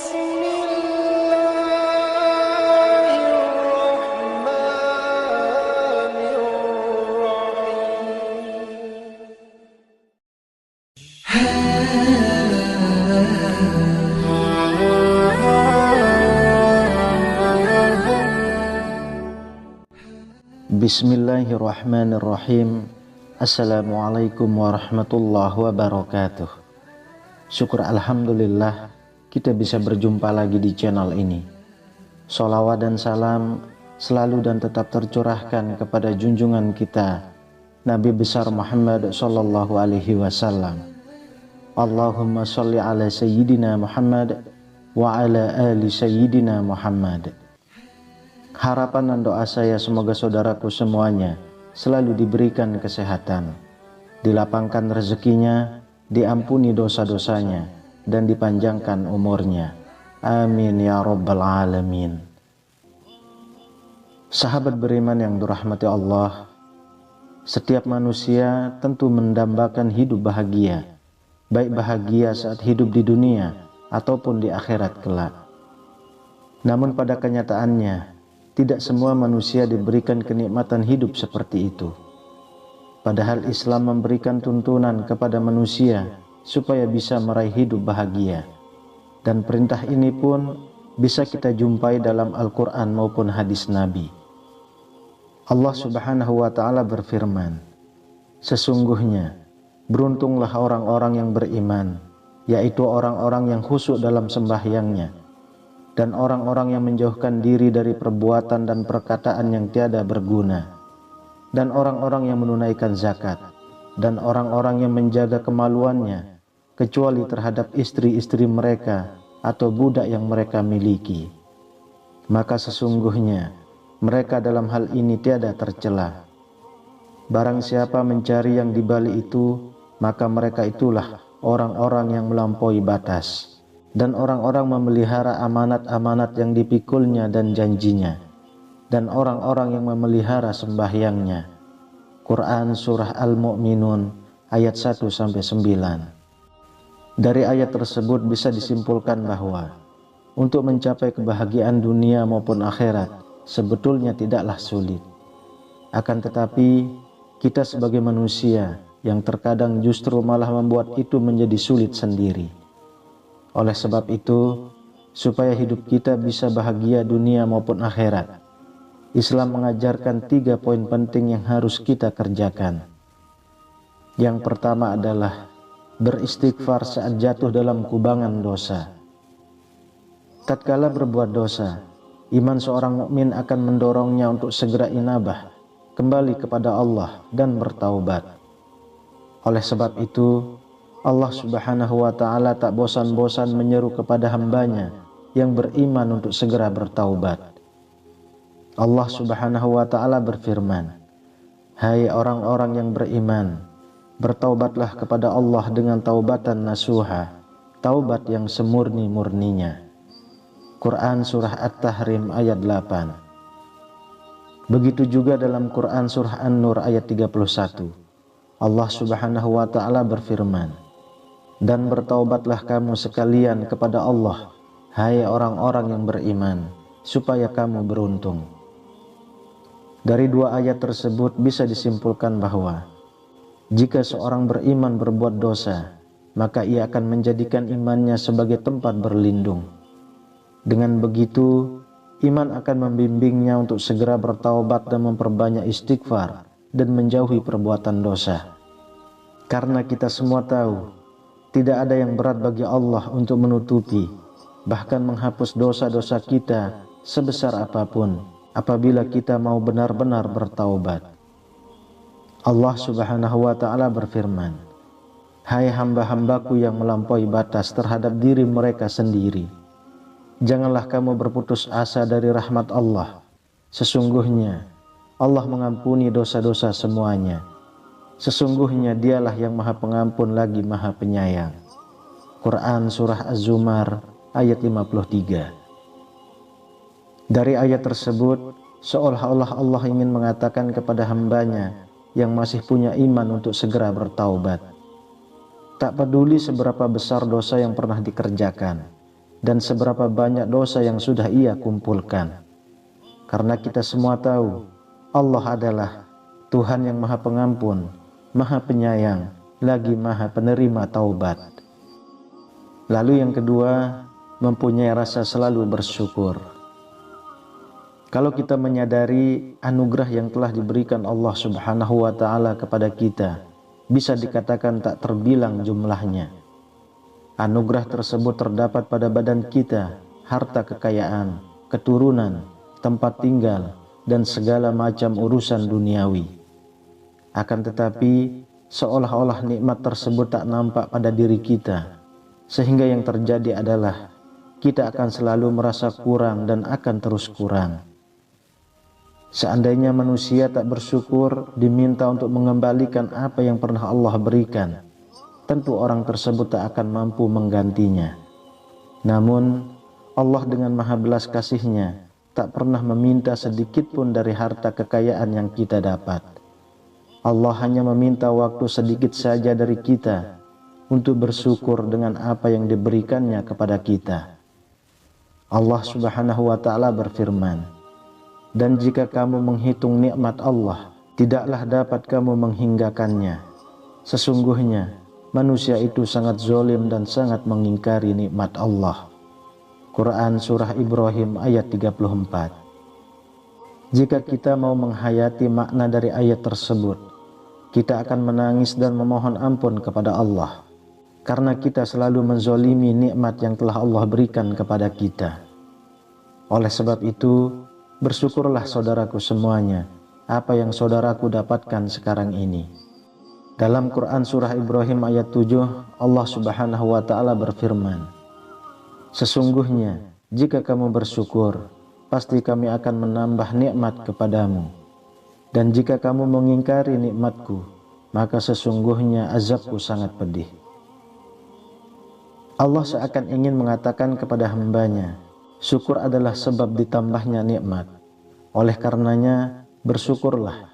Bismillahirrahmanirrahim. Assalamualaikum warahmatullahi wabarakatuh. Syukur alhamdulillah kita bisa berjumpa lagi di channel ini. Sholawat dan salam selalu dan tetap tercurahkan kepada junjungan kita Nabi besar Muhammad sallallahu alaihi wasallam. Allahumma sholli ala sayyidina Muhammad wa ala ali sayyidina Muhammad. Harapan dan doa saya semoga saudaraku semuanya selalu diberikan kesehatan, dilapangkan rezekinya, diampuni dosa-dosanya, dan dipanjangkan umurnya. Amin ya rabbal alamin. Sahabat beriman yang dirahmati Allah, setiap manusia tentu mendambakan hidup bahagia, baik bahagia saat hidup di dunia ataupun di akhirat kelak. Namun pada kenyataannya, tidak semua manusia diberikan kenikmatan hidup seperti itu. Padahal Islam memberikan tuntunan kepada manusia supaya bisa meraih hidup bahagia. Dan perintah ini pun bisa kita jumpai dalam Al-Quran maupun hadis Nabi. Allah Subhanahu wa Ta'ala berfirman, sesungguhnya beruntunglah orang-orang yang beriman, yaitu orang-orang yang khusyuk dalam sembahyangnya, dan orang-orang yang menjauhkan diri dari perbuatan dan perkataan yang tiada berguna, dan orang-orang yang menunaikan zakat, dan orang-orang yang menjaga kemaluannya, kecuali terhadap istri-istri mereka atau budak yang mereka miliki. Maka sesungguhnya mereka dalam hal ini tiada tercela. Barang siapa mencari yang di balik itu, maka mereka itulah orang-orang yang melampaui batas, dan orang-orang memelihara amanat-amanat yang dipikulnya dan janjinya, dan orang-orang yang memelihara sembahyangnya. Quran Surah Al-Mu'minun ayat 1-9. Dari ayat tersebut bisa disimpulkan bahwa untuk mencapai kebahagiaan dunia maupun akhirat sebetulnya tidaklah sulit. Akan tetapi kita sebagai manusia yang terkadang justru malah membuat itu menjadi sulit sendiri. Oleh sebab itu, supaya hidup kita bisa bahagia dunia maupun akhirat, Islam mengajarkan 3 poin penting yang harus kita kerjakan. Yang pertama adalah beristighfar saat jatuh dalam kubangan dosa. Tatkala berbuat dosa, iman seorang mukmin akan mendorongnya untuk segera inabah, kembali kepada Allah dan bertaubat. Oleh sebab itu, Allah Subhanahu wa Ta'ala tak bosan-bosan menyeru kepada hambanya yang beriman untuk segera bertaubat. Allah Subhanahu wa Ta'ala berfirman, hai orang-orang yang beriman, bertaubatlah kepada Allah dengan taubatan nasuha, taubat yang semurni-murninya. Quran Surah At-Tahrim ayat 8. Begitu juga dalam Quran Surah An-Nur ayat 31. Allah Subhanahu wa Ta'ala berfirman, dan bertaubatlah kamu sekalian kepada Allah, hai orang-orang yang beriman, supaya kamu beruntung. Dari 2 ayat tersebut bisa disimpulkan bahwa jika seorang beriman berbuat dosa, maka ia akan menjadikan imannya sebagai tempat berlindung. Dengan begitu, iman akan membimbingnya untuk segera bertaubat dan memperbanyak istighfar dan menjauhi perbuatan dosa. Karena kita semua tahu, tidak ada yang berat bagi Allah untuk menutupi, bahkan menghapus dosa-dosa kita sebesar apapun, apabila kita mau benar-benar bertaubat. Allah Subhanahu wa Ta'ala berfirman, hai hamba-hambaku yang melampaui batas terhadap diri mereka sendiri, janganlah kamu berputus asa dari rahmat Allah. Sesungguhnya Allah mengampuni dosa-dosa semuanya. Sesungguhnya dialah yang maha pengampun lagi maha penyayang. Quran Surah Az-Zumar ayat 53. Dari ayat tersebut, seolah-olah Allah ingin mengatakan kepada hambanya yang masih punya iman untuk segera bertaubat. Tak peduli seberapa besar dosa yang pernah dikerjakan, dan seberapa banyak dosa yang sudah ia kumpulkan. Karena kita semua tahu Allah adalah Tuhan yang Maha Pengampun, Maha Penyayang, lagi Maha Penerima taubat. Lalu yang kedua, mempunyai rasa selalu bersyukur. Kalau kita menyadari anugerah yang telah diberikan Allah Subhanahu wa Ta'ala kepada kita, bisa dikatakan tak terbilang jumlahnya. Anugerah tersebut terdapat pada badan kita, harta kekayaan, keturunan, tempat tinggal, dan segala macam urusan duniawi. Akan tetapi, seolah-olah nikmat tersebut tak nampak pada diri kita, sehingga yang terjadi adalah kita akan selalu merasa kurang dan akan terus kurang. Seandainya manusia tak bersyukur diminta untuk mengembalikan apa yang pernah Allah berikan, tentu orang tersebut tak akan mampu menggantinya. Namun Allah dengan maha belas kasih-Nya tak pernah meminta sedikit pun dari harta kekayaan yang kita dapat. Allah hanya meminta waktu sedikit saja dari kita untuk bersyukur dengan apa yang diberikannya kepada kita. Allah Subhanahu wa Ta'ala berfirman, "Dan jika kamu menghitung nikmat Allah, tidaklah dapat kamu menghinggakannya. Sesungguhnya manusia itu sangat zalim dan sangat mengingkari nikmat Allah." Quran Surah Ibrahim ayat 34. Jika kita mau menghayati makna dari ayat tersebut, kita akan menangis dan memohon ampun kepada Allah, karena kita selalu menzolimi nikmat yang telah Allah berikan kepada kita. Oleh sebab itu, bersyukurlah saudaraku semuanya apa yang saudaraku dapatkan sekarang ini. Dalam Quran Surah Ibrahim ayat 7, Allah Subhanahu wa Ta'ala berfirman, "Sesungguhnya jika kamu bersyukur, pasti kami akan menambah nikmat kepadamu. Dan jika kamu mengingkari nikmatku, maka sesungguhnya azabku sangat pedih." Allah seakan ingin mengatakan kepada hambanya, syukur adalah sebab ditambahnya nikmat. Oleh karenanya, bersyukurlah.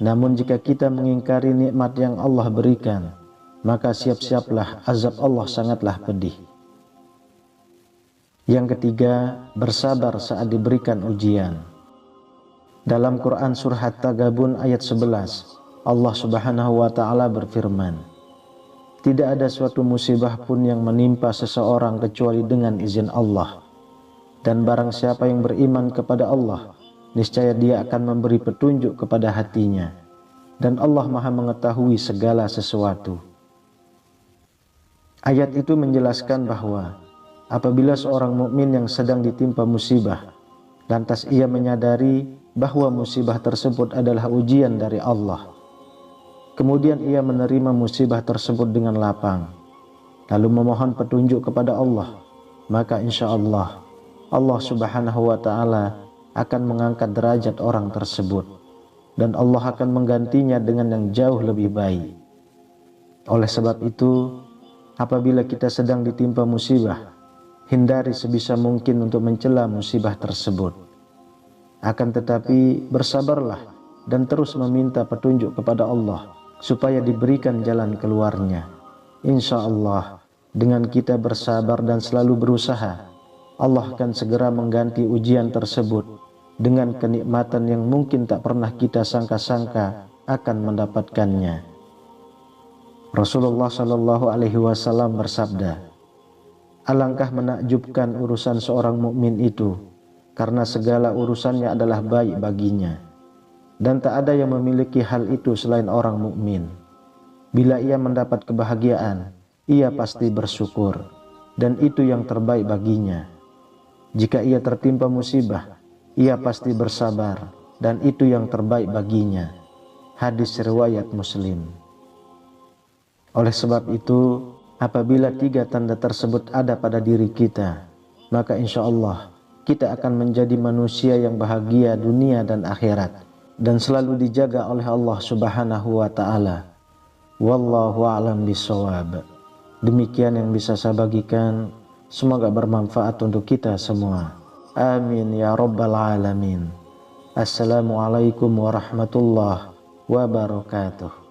Namun jika kita mengingkari nikmat yang Allah berikan, maka siap-siaplah azab Allah sangatlah pedih. Yang ketiga, bersabar saat diberikan ujian. Dalam Quran Surah At-Tagabun ayat 11, Allah Subhanahu wa Ta'ala berfirman, "Tidak ada suatu musibah pun yang menimpa seseorang kecuali dengan izin Allah. Dan barang siapa yang beriman kepada Allah, niscaya dia akan memberi petunjuk kepada hatinya. Dan Allah Maha mengetahui segala sesuatu." Ayat itu menjelaskan bahwa apabila seorang mukmin yang sedang ditimpa musibah, lantas ia menyadari bahwa musibah tersebut adalah ujian dari Allah, kemudian ia menerima musibah tersebut dengan lapang, lalu memohon petunjuk kepada Allah, maka insya Allah, Allah Subhanahu wa Ta'ala akan mengangkat derajat orang tersebut, dan Allah akan menggantinya dengan yang jauh lebih baik. Oleh sebab itu, apabila kita sedang ditimpa musibah, hindari sebisa mungkin untuk mencela musibah tersebut. Akan tetapi bersabarlah dan terus meminta petunjuk kepada Allah supaya diberikan jalan keluarnya. Insya Allah, dengan kita bersabar dan selalu berusaha, Allah akan segera mengganti ujian tersebut dengan kenikmatan yang mungkin tak pernah kita sangka-sangka akan mendapatkannya. Rasulullah Shallallahu Alaihi Wasallam bersabda, "Alangkah menakjubkan urusan seorang mukmin itu, karena segala urusannya adalah baik baginya, dan tak ada yang memiliki hal itu selain orang mukmin. Bila ia mendapat kebahagiaan, ia pasti bersyukur, dan itu yang terbaik baginya. Jika ia tertimpa musibah, ia pasti bersabar, dan itu yang terbaik baginya." Hadis riwayat Muslim. Oleh sebab itu, apabila tiga tanda tersebut ada pada diri kita, maka insya Allah kita akan menjadi manusia yang bahagia dunia dan akhirat, dan selalu dijaga oleh Allah Subhanahu wa Ta'ala. Wallahu a'lam bishawab. Demikian yang bisa saya bagikan, semoga bermanfaat untuk kita semua. Amin ya rabbal alamin. Assalamualaikum warahmatullahi wabarakatuh.